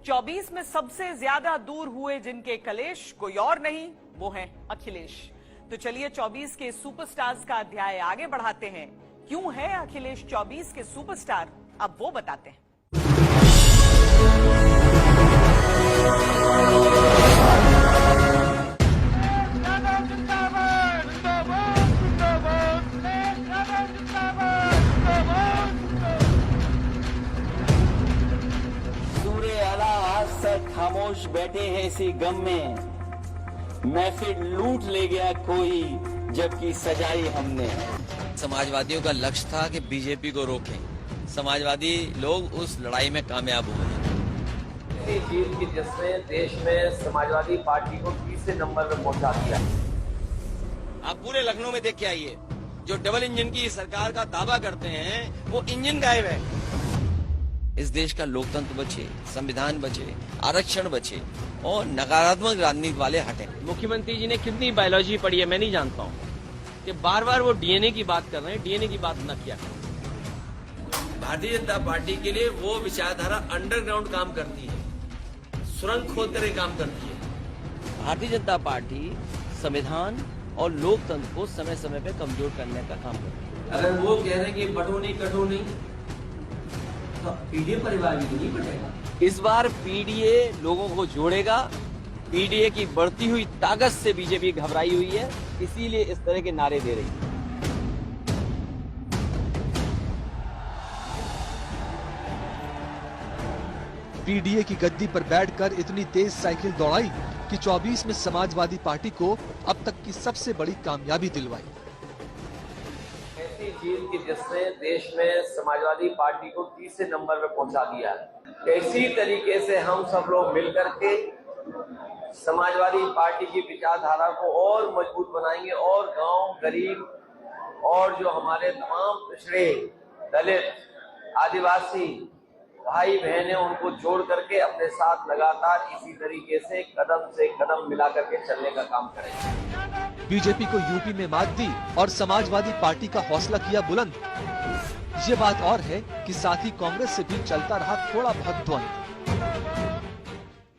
24 में सबसे ज्यादा दूर हुए जिनके कलेश कोई और नहीं, वो हैं अखिलेश। तो चलिए 24 के सुपरस्टार्स का अध्याय आगे बढ़ाते हैं। क्यों है अखिलेश 24 के सुपरस्टार, अब वो बताते हैं। खामोश बैठे हैं इसी गम में, महफिल लूट ले गया कोई, जबकि सजाई हमने। समाजवादियों का लक्ष्य था कि बीजेपी को रोकें। समाजवादी लोग उस लड़ाई में कामयाब हुए हैं। जीत की जिसने देश में समाजवादी पार्टी को तीसरे नंबर पर पहुंचा दिया। आप पूरे लखनऊ में देख के आइए, जो डबल इंजन की सरकार का दावा करते हैं वो इंजन गायब है। इस देश का लोकतंत्र बचे, संविधान बचे, आरक्षण बचे और नकारात्मक राजनीति वाले हटे। मुख्यमंत्री जी ने कितनी बायोलॉजी पढ़ी है मैं नहीं जानता हूँ कि बार बार वो डीएनए की बात कर रहे हैं। डीएनए की बात न किया करें। भारतीय जनता पार्टी के लिए वो विचारधारा अंडरग्राउंड काम करती है, सुरंग खोद कर काम करती है। भारतीय जनता पार्टी संविधान और लोकतंत्र को समय समय पे कमजोर करने का काम करती है। अगर वो कह रहे हैं कि बटो नहीं कटो नहीं, तो पीडीए परिवार भी नहीं बटेगा। इस बार पीडीए लोगों को जोड़ेगा। पीडीए की बढ़ती हुई ताकत से बीजेपी घबराई हुई है, इसीलिए इस तरह के नारे दे रही है। पीडीए की गद्दी पर बैठकर इतनी तेज साइकिल दौड़ाई कि 24 में समाजवादी पार्टी को अब तक की सबसे बड़ी कामयाबी दिलवाई। ऐसी जीत की जिसने देश में समाजवादी पार्टी को तीसरे नंबर पर पहुंचा दिया है। इसी तरीके से हम सब लोग मिलकर के समाजवादी पार्टी की विचारधारा को और मजबूत बनाएंगे और गांव, गरीब और जो हमारे तमाम पिछड़े, दलित, आदिवासी भाई बहनें, उनको जोड़ करके अपने साथ लगातार इसी तरीके से कदम मिला करके चलने का काम करेंगे। बीजेपी को यूपी में मात दी और समाजवादी पार्टी का हौसला किया बुलंद। ये बात और है कि साथ ही कांग्रेस से भी चलता रहा थोड़ा बहुत द्वंद्व।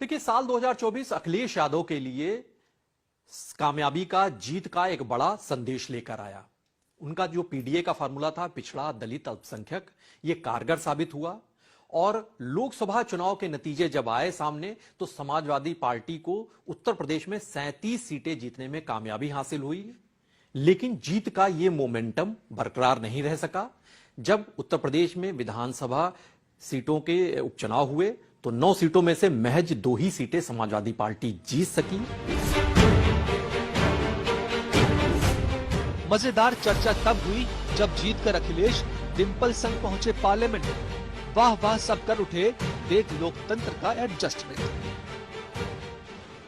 देखिए, साल 2024 अखिलेश यादव के लिए कामयाबी का, जीत का एक बड़ा संदेश लेकर आया। उनका जो पीडीए का फार्मूला था, पिछड़ा, दलित, अल्पसंख्यक, ये कारगर साबित हुआ। और लोकसभा चुनाव के नतीजे जब आए सामने, तो समाजवादी पार्टी को उत्तर प्रदेश में 37 सीटें जीतने में कामयाबी हासिल हुई। लेकिन जीत का ये मोमेंटम बरकरार नहीं रह सका। जब उत्तर प्रदेश में विधानसभा सीटों के उपचुनाव हुए, तो 9 सीटों में से महज 2 ही सीटें समाजवादी पार्टी जीत सकी। मजेदार चर्चा तब हुई जब जीतकर अखिलेश डिंपल संग पहुंचे पार्लियामेंट। वाह वाह सब कर उठे, देख लोकतंत्र का एडजस्टमेंट।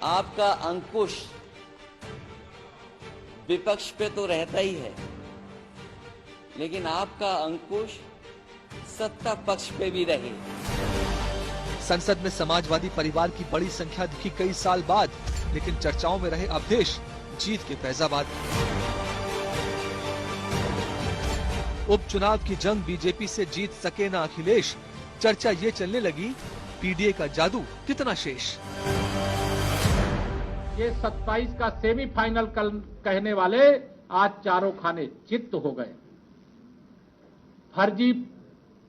आपका अंकुश विपक्ष पे तो रहता ही है, लेकिन आपका अंकुश सत्ता पक्ष पे भी रहे। संसद में समाजवादी परिवार की बड़ी संख्या दिखी कई साल बाद, लेकिन चर्चाओं में रहे अवधेश जीत के फैजाबाद। उपचुनाव की जंग बीजेपी से जीत सके ना अखिलेश, चर्चा ये चलने लगी पीडीए का जादू कितना शेष। ये 27 का सेमीफाइनल कल कहने वाले आज चारों खाने चित्त हो गए। फर्जी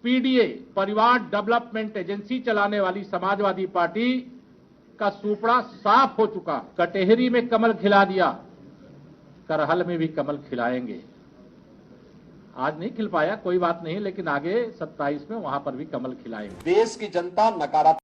पीडीए परिवार डेवलपमेंट एजेंसी चलाने वाली समाजवादी पार्टी का सुपड़ा साफ हो चुका। कटेहरी में कमल खिला दिया, करहल में भी कमल खिलाएंगे। आज नहीं खिल पाया, कोई बात नहीं, लेकिन आगे 27 में वहां पर भी कमल खिलाएंगे। देश की जनता नकारात्मक